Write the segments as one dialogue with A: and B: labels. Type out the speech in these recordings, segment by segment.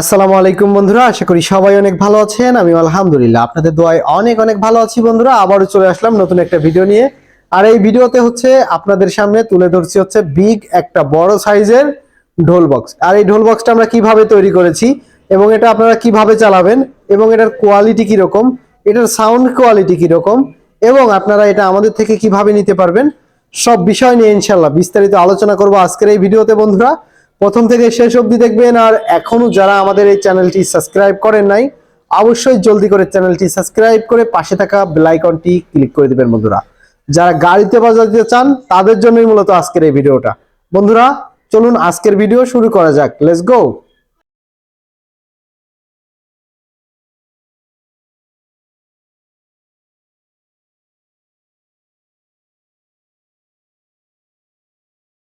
A: আসসালামু আলাইকুম বন্ধুরা, আশা করি সবাই অনেক ভালো আছেন। আমি আলহামদুলিল্লাহ আপনাদের দোয়ায় অনেক অনেক ভালো আছি। বন্ধুরা, আবারও চলে আসলাম নতুন একটা ভিডিও নিয়ে। আর এই ভিডিওতে হচ্ছে আপনাদের সামনে তুলে ধরছি হচ্ছে বিগ একটা বড় সাইজের ঢোল বক্স। আর এই ঢোল বক্সটা আমরা কিভাবে তৈরি করেছি এবং এটা আপনারা কিভাবে চালাবেন এবং এটার কোয়ালিটি কিরকম, এটার সাউন্ড কোয়ালিটি কিরকম এবং আপনারা এটা আমাদের থেকে কিভাবে নিতে পারবেন, সব বিষয় নিয়ে ইনশাল্লাহ বিস্তারিত আলোচনা করব আজকের এই ভিডিওতে। বন্ধুরা, প্রথম থেকে শেষ অবধি দেখবেন। আর এখনো যারা আমাদের এই চ্যানেলটি সাবস্ক্রাইব করেন নাই, অবশ্যই জলদি করে চ্যানেলটি সাবস্ক্রাইব করে পাশে থাকা বেল আইকনটি ক্লিক করে দিবেন। বন্ধুরা, যারা গাড়িতে বাজাতে চান তাদের জন্যই মূলত আজকের এই ভিডিওটা। বন্ধুরা, চলুন আজকের ভিডিও শুরু করা যাক। Let's go.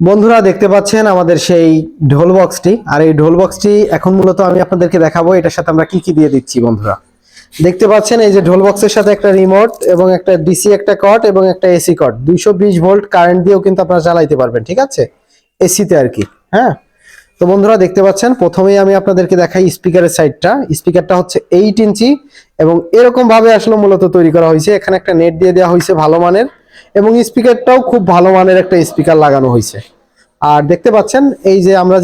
A: বন্ধুরা, দেখতে পাচ্ছেন আমাদের সেই ঢোল বক্সটি। আর এই ঢোল বক্সটি এখন মূলত আমি আপনাদেরকে দেখাবো এটার সাথে আমরা কি কি দিয়ে দিচ্ছি। বন্ধুরা, দেখতে পাচ্ছেন এই যে ঢোল বক্সের সাথে একটা রিমোট এবং একটা ডিসি একটা কট এবং একটা এসি কট, 220 ভোল্ট কারেন্ট দিয়েও কিন্তু আপনারা চালাইতে পারবেন, ঠিক আছে, এসিতে আর কি। হ্যাঁ, তো বন্ধুরা দেখতে পাচ্ছেন প্রথমেই আমি আপনাদেরকে দেখাই স্পিকারের সাইডটা। স্পিকারটা হচ্ছে 8 ইঞ্চি এবং এরকম ভাবে আসলে মূলত তৈরি করা হয়েছে। এখানে একটা নেট দিয়ে দেওয়া হয়েছে ভালো মানের এবং স্পিকারটাও খুব ভালো মানের একটা স্পিকার লাগানো হয়েছে। আর দেখতে পাচ্ছেন এই যে আমরা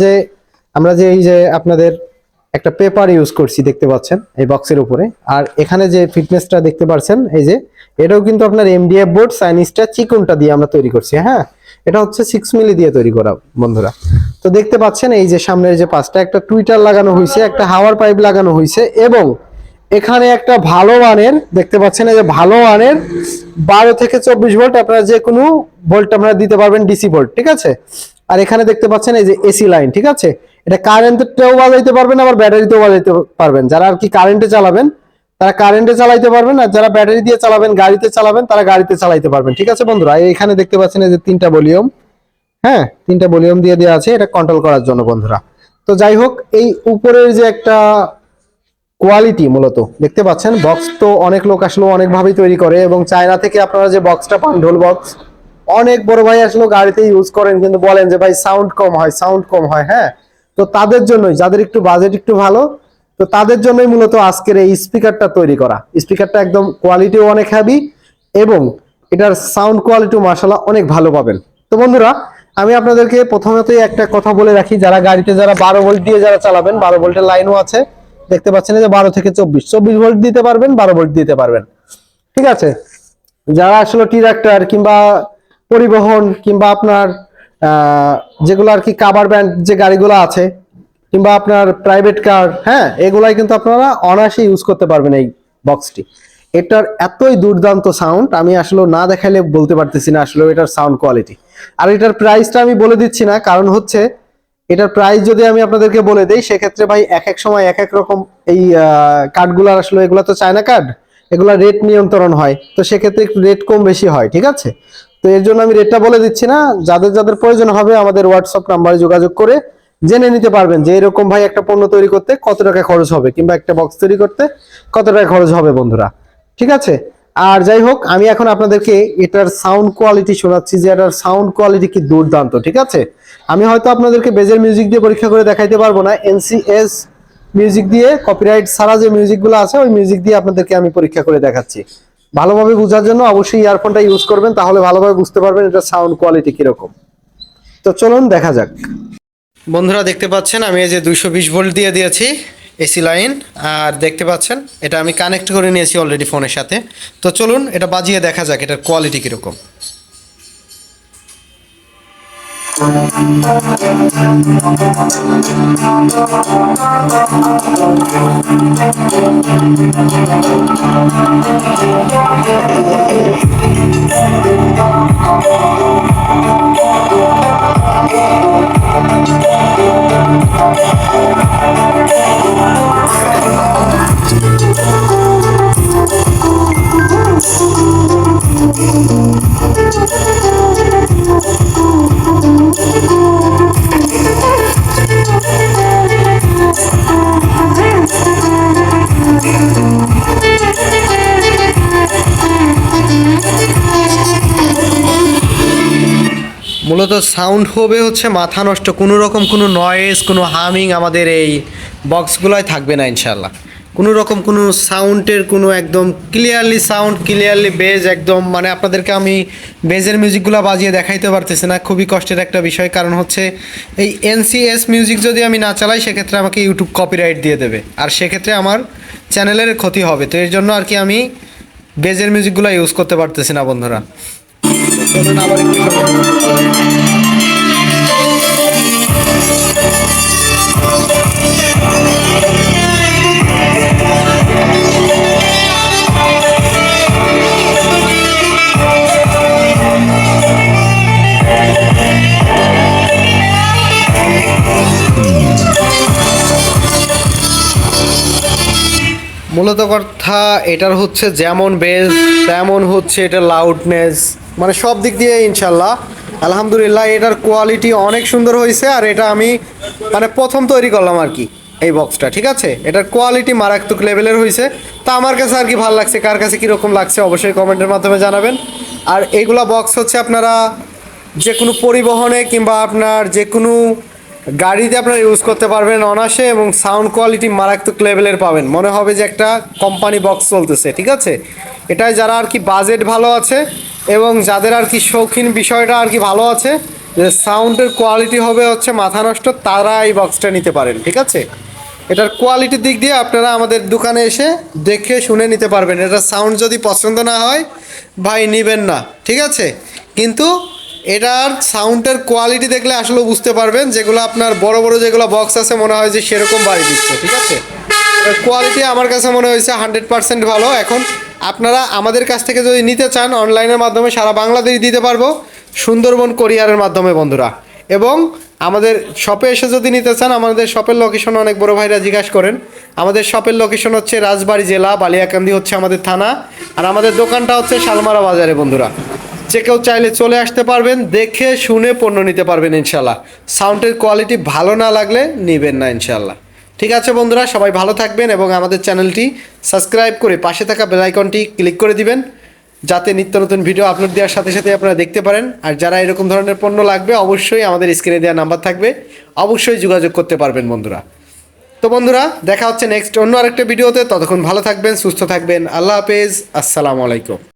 A: যে এই যে আপনাদের একটা পেপার ইউজ করছি দেখতে পাচ্ছেন এই বক্সের উপরে। আর এখানে যে ফিটনেসটা দেখতে পাচ্ছেন এই যে, এটাও কিন্তু আপনার এমডিএফ বোর্ড চাইনিজটা চিকনটা দিয়ে আমরা তৈরি করছি। হ্যাঁ, এটা হচ্ছে 6 মিলি দিয়ে তৈরি করা। বন্ধুরা, তো দেখতে পাচ্ছেন এই যে সামনের যে পাঁচটা একটা টুইটার লাগানো হয়েছে, একটা হাওয়ার পাইপ লাগানো হয়েছে এবং এখানে একটা ভালো মানের দেখতে পাচ্ছেন এই যে ভালো মানের 12 থেকে 24 ভোল্ট আপনারা যে কোনো ভোল্ট আপনারা দিতে পারবেন, ডিসি ভোল্ট, ঠিক আছে। আর এখানে দেখতে পাচ্ছেন এই যে এসি লাইন, ঠিক আছে। এটা কারেন্টেও বাজাইতে পারবেন আবার ব্যাটারিতেও বাজাইতে পারবেন। যারা আর কি কারেন্টে চালাবেন তারা কারেন্টে চালাইতে পারবেন, আর যারা ব্যাটারি দিয়ে চালাবেন গাড়িতে চালাবেন তারা গাড়িতে চালাইতে পারবেন, ঠিক আছে। বন্ধুরা, এখানে দেখতে পাচ্ছেন এই যে 3টা ভলিউম, হ্যাঁ 3টা ভলিউম দিয়ে দেওয়া আছে এটা কন্ট্রোল করার জন্য। বন্ধুরা, তো যাই হোক, এই উপরের যে একটা কোয়ালিটি মূলত দেখতে পাচ্ছেন, বক্স তো অনেক লোক আসলে অনেকভাবেই তৈরি করে এবং চায়না থেকে আপনারা যে বক্সটা পান ঢোল বক্স, অনেক বড় ভাই আসলে গাড়িতে ইউজ করেন কিন্তু বলেন যে ভাই সাউন্ড কম হয়, সাউন্ড কম হয়। হ্যাঁ, তো তাদের জন্যই, যাদের একটু বাজেট একটু ভালো, তো তাদের জন্যই মূলত আজকের এই স্পিকারটা তৈরি করা। স্পিকারটা একদম কোয়ালিটিও অনেক হেভি এবং এটার সাউন্ড কোয়ালিটিও মাশাআল্লাহ অনেক ভালো পাবেন। তো বন্ধুরা, আমি আপনাদেরকে প্রথমতেই একটা কথা বলে রাখি, যারা গাড়িতে যারা 12 ভোল্ট দিয়ে যারা চালাবেন, 12 ভোল্টের লাইনও আছে দেখতে পাচ্ছেন যে 12 থেকে 24 ভোল্ট দিতে পারবেন, 12 ভোল্ট দিতে পারবেন, ঠিক আছে। যারা আসলে ট্রাক্টর কিংবা পরিবহন কিংবা আপনার যেগুলো আর কি কাভার ব্যান্ড যে গাড়িগুলো আছে কিংবা আপনার প্রাইভেট কার, হ্যাঁ এগুলাই কিন্তু আপনারা অনায়াসে ইউজ করতে পারবেন এই বক্সটি। এটার এতই দুর্দান্ত সাউন্ড, আমি আসলে না দেখাইলে বলতে পারতেছি না আসলে এটার সাউন্ড কোয়ালিটি। আর এটার প্রাইসটা আমি বলে দিচ্ছি না, কারণ হচ্ছে এটার প্রাইস যদি আমি আপনাদেরকে বলে দেই সেক্ষেত্রে ভাই এক এক সময় এক এক রকম এই কার্ডগুলো আসলে, এগুলো তো চায়না কার্ড, এগুলা রেট নিয়ন্ত্রণ হয়, তো সেক্ষেত্রে একটু রেট কম বেশি হয়, ঠিক আছে। তো এর জন্য আমি রেটটা বলে দিচ্ছি না, যাদের যাদের প্রয়োজন হবে আমাদের হোয়াটসঅ্যাপ নাম্বারে যোগাযোগ করে জেনে নিতে পারবেন যে এরকম ভাই একটা পণ্য তৈরি করতে কত টাকা খরচ হবে কিংবা একটা বক্স তৈরি করতে কত টাকা খরচ হবে। বন্ধুরা, ঠিক আছে। আর যাই হোক, আমি এখন আপনাদেরকে এটার সাউন্ড কোয়ালিটি শোনাচ্ছি যে এটার সাউন্ড কোয়ালিটি কি দুর্দান্ত, ঠিক আছে। আমি হয়তো আপনাদেরকে বেজের মিউজিক দিয়ে পরীক্ষা করে দেখাইতে পারবো না, এনসিএস মিউজিক দিয়ে, কপিরাইট ছাড়া যে মিউজিকগুলো আছে ওই মিউজিক দিয়ে আপনাদেরকে আমি পরীক্ষা করে দেখাচ্ছি। ভালোভাবে বোঝার জন্য অবশ্যই ইয়ারফোনটা ইউজ করবেন, তাহলে ভালোভাবে বুঝতে পারবেন এটা সাউন্ড কোয়ালিটি কিরকম। তো চলুন দেখা যাক। বন্ধুরা, দেখতে পাচ্ছেন আমি এই যে 220 ভোল্ট দিয়ে দিয়েছি এসি লাইন, আর দেখতে পাচ্ছেন এটা আমি কানেক্ট করে নিয়েছি অলরেডি ফোনের সাথে। তো চলুন এটা বাজিয়ে দেখা যাক এটার কোয়ালিটি কিরকম। মূলত সাউন্ড হবে হচ্ছে মাথা নষ্ট, কোনো রকম কোনো নয়েজ, কোনো হামিং আমাদের এই বক্সগুলোয় থাকবে না ইনশাল্লাহ। কোনো রকম কোনো সাউন্ডের কোনো একদম ক্লিয়ারলি সাউন্ড, ক্লিয়ারলি বেজ একদম, মানে আপনাদেরকে আমি বেজের মিউজিকগুলো বাজিয়ে দেখাইতে পারতেছি না, খুবই কষ্টের একটা বিষয়। কারণ হচ্ছে এই এনসিএস মিউজিক যদি আমি না চালাই সেক্ষেত্রে আমাকে ইউটিউব কপিরাইট দিয়ে দেবে, আর সেক্ষেত্রে আমার চ্যানেলের ক্ষতি হবে। তো এর জন্য আর কি আমি বেজের মিউজিকগুলো ইউজ করতে পারতেছি না বন্ধুরা। চলুন আবার একটু মূলত কথা এটার হচ্ছে যেমন বেস তেমন হচ্ছে এটা লাউডনেস, মানে সব দিক দিয়ে ইনশাল্লাহ আলহামদুলিল্লাহ এটার কোয়ালিটি অনেক সুন্দর হয়েছে। আর এটা আমি মানে প্রথম তৈরি করলাম আর কি এই বক্সটা, ঠিক আছে। এটার কোয়ালিটি মারাত্মক লেভেলের হয়েছে। তা আমার কাছে আর কি ভালো লাগছে, কার কাছে কীরকম লাগছে অবশ্যই কমেন্টের মাধ্যমে জানাবেন। আর এইগুলা বক্স হচ্ছে আপনারা যে কোনো পরিবহনে কিংবা আপনার যে কোনো গাড়িতে আপনারা ইউজ করতে পারবেন অনায়াসে, এবং সাউন্ড কোয়ালিটি মারাত্মক লেভেলের পাবেন, মনে হবে যে একটা কোম্পানি বক্স চলতেছে, ঠিক আছে। এটাই যারা আর কি বাজেট ভালো আছে এবং যাদের আর কি শৌখিন বিষয়টা আর কি ভালো আছে, যে সাউন্ডের কোয়ালিটি হবে হচ্ছে মাথা নষ্ট, তারা এই বক্সটা নিতে পারেন, ঠিক আছে। এটার কোয়ালিটির দিক দিয়ে আপনারা আমাদের দোকানে এসে দেখে শুনে নিতে পারবেন। এটার সাউন্ড যদি পছন্দ না হয় ভাই নেবেন না, ঠিক আছে। কিন্তু এটার সাউন্ডের কোয়ালিটি দেখলে আসলে বুঝতে পারবেন, যেগুলো আপনার বড় বড় যেগুলো বক্স আছে মনে হয় যে সেরকম বাড়ি দিচ্ছে, ঠিক আছে। কোয়ালিটি আমার কাছে মনে হয়েছে 100% ভালো। এখন আপনারা আমাদের কাছ থেকে যদি নিতে চান অনলাইনের মাধ্যমে সারা বাংলাদেশ দিতে পারবো, সুন্দরবন কোরিয়ারের মাধ্যমে বন্ধুরা। এবং আমাদের শপে এসে যদি নিতে চান, আমাদের শপের লোকেশন অনেক বড় ভাইরা জিজ্ঞাসা করেন। আমাদের শপের লোকেশন হচ্ছে রাজবাড়ী জেলা, বালিয়াকান্দি হচ্ছে আমাদের থানা, আর আমাদের দোকানটা হচ্ছে শালমারা বাজারে বন্ধুরা। যে কেউ চাইলে চলে আসতে পারবেন, দেখে শুনে পণ্য নিতে পারবেন ইনশাল্লাহ। সাউন্ডের কোয়ালিটি ভালো না লাগলে নেবেন না ইনশাল্লাহ। ঠিক আছে বন্ধুরা, সবাই ভালো থাকবেন এবং আমাদের চ্যানেলটি সাবস্ক্রাইব করে পাশে থাকা বেল আইকনটি ক্লিক করে দিবেন, যাতে নিত্য নতুন ভিডিও আপলোড দেওয়ার সাথে সাথে আপনারা দেখতে পারেন। আর যারা এরকম ধরনের পণ্য লাগবে অবশ্যই আমাদের স্ক্রিনে দেওয়া নাম্বার থাকবে, অবশ্যই যোগাযোগ করতে পারবেন বন্ধুরা। তো বন্ধুরা দেখা হচ্ছে নেক্সট অন্য আরেকটা ভিডিওতে, ততক্ষণ ভালো থাকবেন, সুস্থ থাকবেন, আল্লাহ হাফেজ, আসসালামু আলাইকুম।